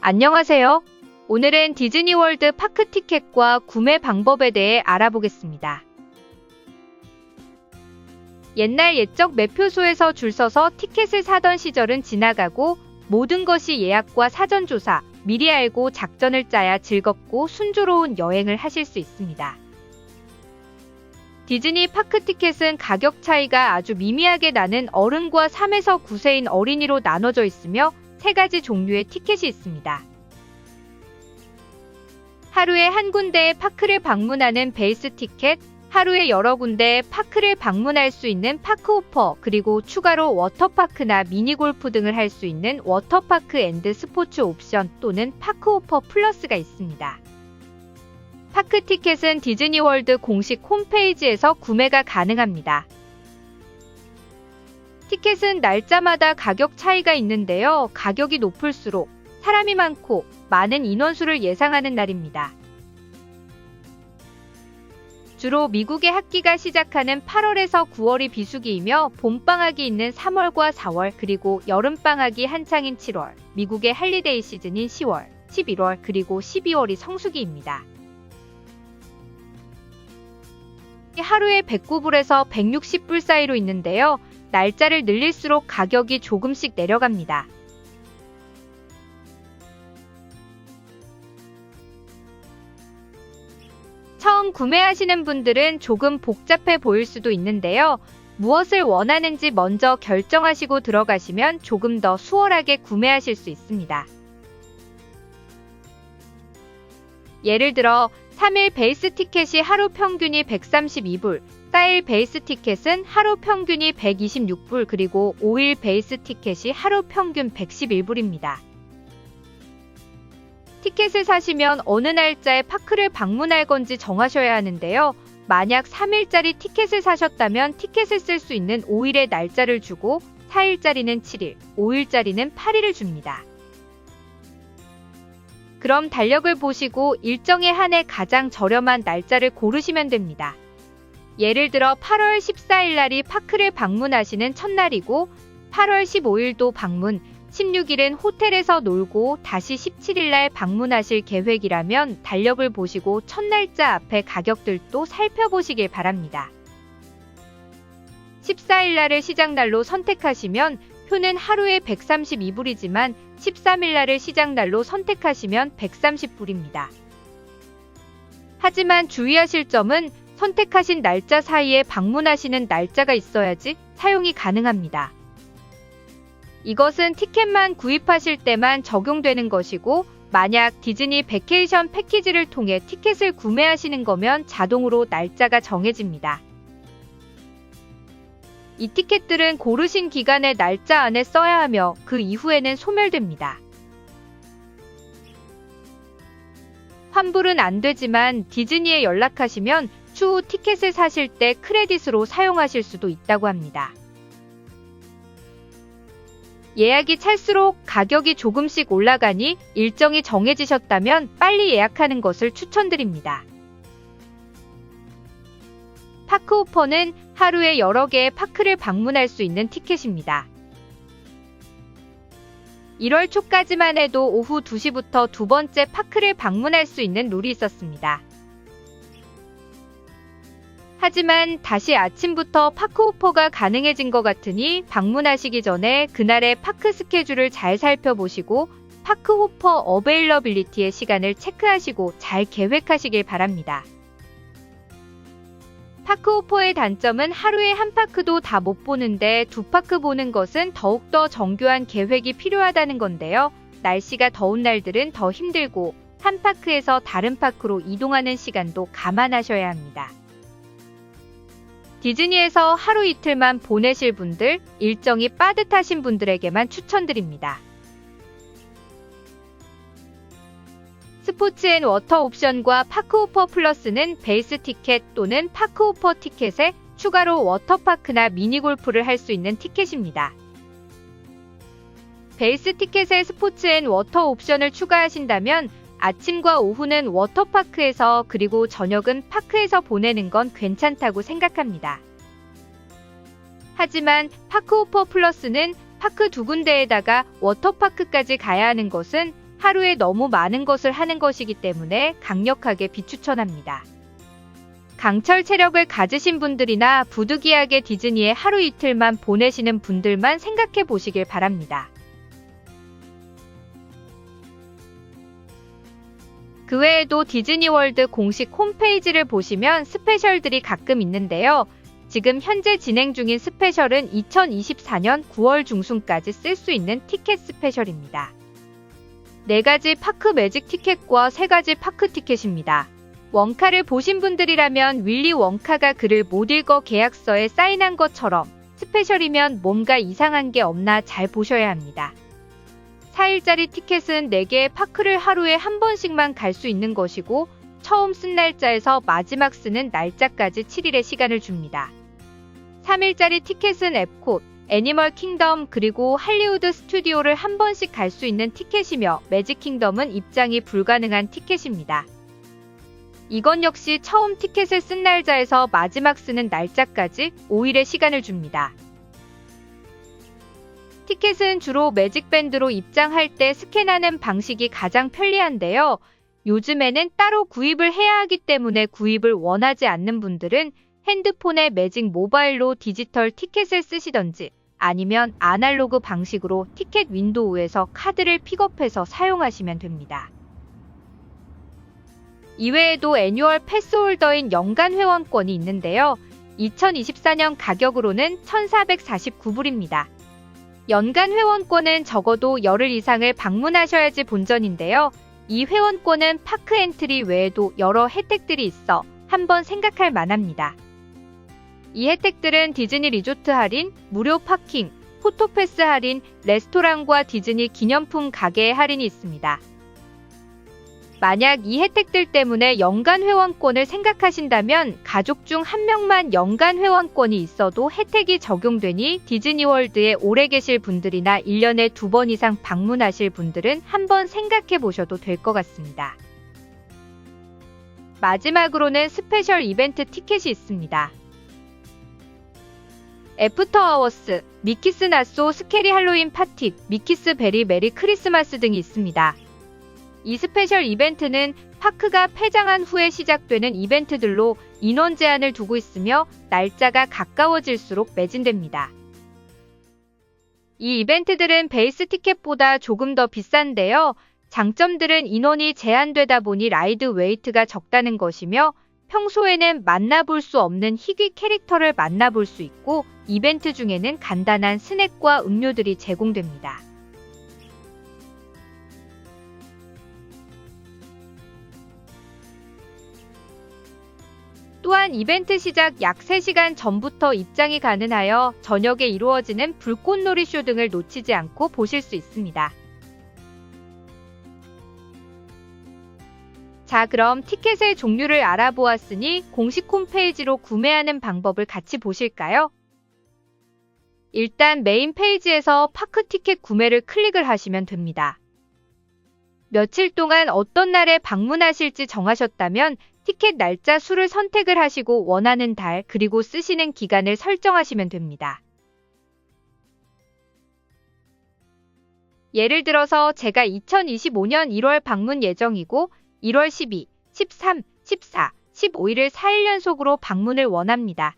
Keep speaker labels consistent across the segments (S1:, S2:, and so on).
S1: 안녕하세요. 오늘은 디즈니월드 파크 티켓과 구매 방법에 대해 알아보겠습니다. 옛날 옛적 매표소에서 줄 서서 티켓을 사던 시절은 지나가고 모든 것이 예약과 사전조사, 미리 알고 작전을 짜야 즐겁고 순조로운 여행을 하실 수 있습니다. 디즈니 파크 티켓은 가격 차이가 아주 미미하게 나는 어른과 3에서 9세인 어린이로 나눠져 있으며 3가지 종류의 티켓이 있습니다. 하루에 한 군데의 파크를 방문하는 베이스 티켓, 하루에 여러 군데의 파크를 방문할 수 있는 파크호퍼, 그리고 추가로 워터파크나 미니골프 등을 할 수 있는 워터파크 앤드 스포츠 옵션 또는 파크호퍼 플러스가 있습니다. 파크 티켓은 디즈니월드 공식 홈페이지에서 구매가 가능합니다. 티켓은 날짜마다 가격 차이가 있는데요. 가격이 높을수록 사람이 많고 많은 인원수를 예상하는 날입니다. 주로 미국의 학기가 시작하는 8월에서 9월이 비수기이며 봄방학이 있는 3월과 4월, 그리고 여름방학이 한창인 7월, 미국의 할리데이 시즌인 10월, 11월, 그리고 12월이 성수기입니다. 하루에 109불에서 160불 사이로 있는데요. 날짜를 늘릴수록 가격이 조금씩 내려갑니다. 처음 구매하시는 분들은 조금 복잡해 보일 수도 있는데요. 무엇을 원하는지 먼저 결정하시고 들어가시면 조금 더 수월하게 구매하실 수 있습니다. 예를 들어 3일 베이스 티켓이 하루 평균이 132불, 4일 베이스 티켓은 하루 평균이 126불, 그리고 5일 베이스 티켓이 하루 평균 111불입니다. 티켓을 사시면 어느 날짜에 파크를 방문할 건지 정하셔야 하는데요. 만약 3일짜리 티켓을 사셨다면 티켓을 쓸 수 있는 5일의 날짜를 주고 4일짜리는 7일, 5일짜리는 8일을 줍니다. 그럼 달력을 보시고 일정에 한해 가장 저렴한 날짜를 고르시면 됩니다. 예를 들어 8월 14일 날이 파크를 방문하시는 첫날이고 8월 15일도 방문, 16일은 호텔에서 놀고 다시 17일 날 방문하실 계획이라면 달력을 보시고 첫날짜 앞에 가격들도 살펴보시길 바랍니다. 14일 날을 시작날로 선택하시면 표는 하루에 132불이지만 13일 날을 시작날로 선택하시면 130불입니다. 하지만 주의하실 점은 선택하신 날짜 사이에 방문하시는 날짜가 있어야지 사용이 가능합니다. 이것은 티켓만 구입하실 때만 적용되는 것이고, 만약 디즈니 베케이션 패키지를 통해 티켓을 구매하시는 거면 자동으로 날짜가 정해집니다. 이 티켓들은 고르신 기간의 날짜 안에 써야 하며 그 이후에는 소멸됩니다. 환불은 안 되지만 디즈니에 연락하시면 추후 티켓을 사실 때 크레딧으로 사용하실 수도 있다고 합니다. 예약이 찰수록 가격이 조금씩 올라가니 일정이 정해지셨다면 빨리 예약하는 것을 추천드립니다. 파크호퍼는 하루에 여러 개의 파크를 방문할 수 있는 티켓입니다. 1월 초까지만 해도 오후 2시부터 두 번째 파크를 방문할 수 있는 룰이 있었습니다. 하지만 다시 아침부터 파크호퍼가 가능해진 것 같으니 방문하시기 전에 그날의 파크 스케줄을 잘 살펴보시고 파크호퍼 어베일러빌리티의 시간을 체크하시고 잘 계획하시길 바랍니다. 파크호퍼의 단점은 하루에 한 파크도 다 못 보는데 두 파크 보는 것은 더욱더 정교한 계획이 필요하다는 건데요. 날씨가 더운 날들은 더 힘들고 한 파크에서 다른 파크로 이동하는 시간도 감안하셔야 합니다. 디즈니에서 하루 이틀만 보내실 분들, 일정이 빠듯하신 분들에게만 추천드립니다. 스포츠 앤 워터 옵션과 파크호퍼 플러스는 베이스 티켓 또는 파크호퍼 티켓에 추가로 워터파크나 미니골프를 할 수 있는 티켓입니다. 베이스 티켓에 스포츠 앤 워터 옵션을 추가하신다면 아침과 오후는 워터파크에서, 그리고 저녁은 파크에서 보내는 건 괜찮다고 생각합니다. 하지만 파크호퍼 플러스는 파크 두 군데에다가 워터파크까지 가야 하는 것은 하루에 너무 많은 것을 하는 것이기 때문에 강력하게 비추천합니다. 강철 체력을 가지신 분들이나 부득이하게 디즈니에 하루 이틀만 보내시는 분들만 생각해 보시길 바랍니다. 그 외에도 디즈니월드 공식 홈페이지를 보시면 스페셜들이 가끔 있는데요. 지금 현재 진행 중인 스페셜은 2024년 9월 중순까지 쓸 수 있는 티켓 스페셜입니다. 4가지 파크 매직 티켓과 3가지 파크 티켓입니다. 원카를 보신 분들이라면 윌리 원카가 글을 못 읽어 계약서에 사인한 것처럼 스페셜이면 뭔가 이상한 게 없나 잘 보셔야 합니다. 4일짜리 티켓은 4개의 파크를 하루에 한 번씩만 갈 수 있는 것이고 처음 쓴 날짜에서 마지막 쓰는 날짜까지 7일의 시간을 줍니다. 3일짜리 티켓은 앱콧, 애니멀 킹덤 그리고 할리우드 스튜디오를 한 번씩 갈 수 있는 티켓이며 매직 킹덤은 입장이 불가능한 티켓입니다. 이건 역시 처음 티켓을 쓴 날짜에서 마지막 쓰는 날짜까지 5일의 시간을 줍니다. 티켓은 주로 매직밴드로 입장할 때 스캔하는 방식이 가장 편리한데요. 요즘에는 따로 구입을 해야 하기 때문에 구입을 원하지 않는 분들은 핸드폰에 매직 모바일로 디지털 티켓을 쓰시던지 아니면 아날로그 방식으로 티켓 윈도우에서 카드를 픽업해서 사용하시면 됩니다. 이외에도 애뉴얼 패스홀더인 연간 회원권이 있는데요. 2024년 가격으로는 1,449불입니다. 연간 회원권은 적어도 열흘 이상을 방문하셔야지 본전인데요. 이 회원권은 파크 엔트리 외에도 여러 혜택들이 있어 한번 생각할 만합니다. 이 혜택들은 디즈니 리조트 할인, 무료 파킹, 포토패스 할인, 레스토랑과 디즈니 기념품 가게의 할인이 있습니다. 만약 이 혜택들 때문에 연간 회원권을 생각하신다면 가족 중 한 명만 연간 회원권이 있어도 혜택이 적용되니 디즈니월드에 오래 계실 분들이나 1년에 2번 이상 방문하실 분들은 한번 생각해 보셔도 될 것 같습니다. 마지막으로는 스페셜 이벤트 티켓이 있습니다. 애프터 아워스, 미키스 나쏘 스케리 할로윈 파티, 미키스 베리 메리 크리스마스 등이 있습니다. 이 스페셜 이벤트는 파크가 폐장한 후에 시작되는 이벤트들로 인원 제한을 두고 있으며 날짜가 가까워질수록 매진됩니다. 이 이벤트들은 베이스 티켓보다 조금 더 비싼데요. 장점들은 인원이 제한되다 보니 라이드 웨이트가 적다는 것이며 평소에는 만나볼 수 없는 희귀 캐릭터를 만나볼 수 있고 이벤트 중에는 간단한 스낵과 음료들이 제공됩니다. 또한 이벤트 시작 약 3시간 전부터 입장이 가능하여 저녁에 이루어지는 불꽃놀이 쇼 등을 놓치지 않고 보실 수 있습니다. 자, 그럼 티켓의 종류를 알아보았으니 공식 홈페이지로 구매하는 방법을 같이 보실까요? 일단 메인 페이지에서 파크 티켓 구매를 클릭을 하시면 됩니다. 며칠 동안 어떤 날에 방문하실지 정하셨다면 티켓 날짜 수를 선택을 하시고 원하는 달 그리고 쓰시는 기간을 설정하시면 됩니다. 예를 들어서 제가 2025년 1월 방문 예정이고 1월 12, 13, 14, 15일을 4일 연속으로 방문을 원합니다.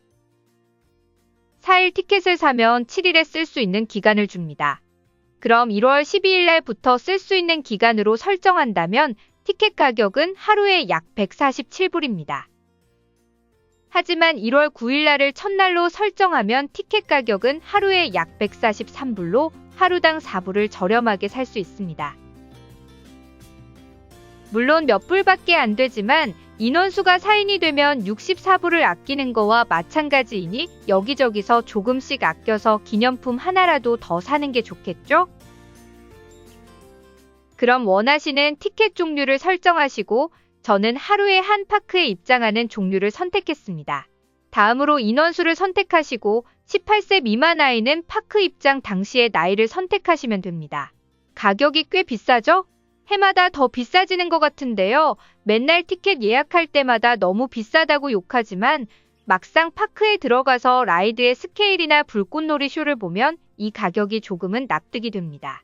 S1: 4일 티켓을 사면 7일에 쓸 수 있는 기간을 줍니다. 그럼 1월 12일 날부터 쓸 수 있는 기간으로 설정한다면 티켓 가격은 하루에 약 147불입니다. 하지만 1월 9일 날을 첫날로 설정하면 티켓 가격은 하루에 약 143불로 하루당 4불을 저렴하게 살 수 있습니다. 물론 몇 불밖에 안 되지만 인원수가 4인이 되면 64불을 아끼는 거와 마찬가지이니 여기저기서 조금씩 아껴서 기념품 하나라도 더 사는 게 좋겠죠? 그럼 원하시는 티켓 종류를 설정하시고 저는 하루에 한 파크에 입장하는 종류를 선택했습니다. 다음으로 인원수를 선택하시고 18세 미만 아이는 파크 입장 당시의 나이를 선택하시면 됩니다. 가격이 꽤 비싸죠? 해마다 더 비싸지는 것 같은데요. 맨날 티켓 예약할 때마다 너무 비싸다고 욕하지만 막상 파크에 들어가서 라이드의 스케일이나 불꽃놀이 쇼를 보면 이 가격이 조금은 납득이 됩니다.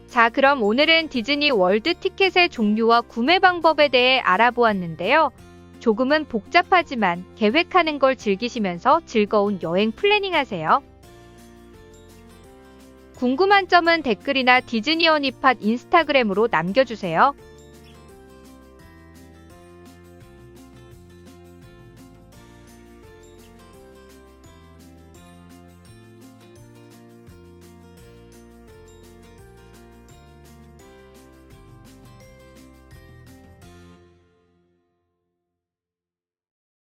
S1: 자, 그럼 오늘은 디즈니 월드 티켓의 종류와 구매 방법에 대해 알아보았는데요. 조금은 복잡하지만 계획하는 걸 즐기시면서 즐거운 여행 플래닝 하세요. 궁금한 점은 댓글이나 디즈니어니팟 인스타그램으로 남겨주세요.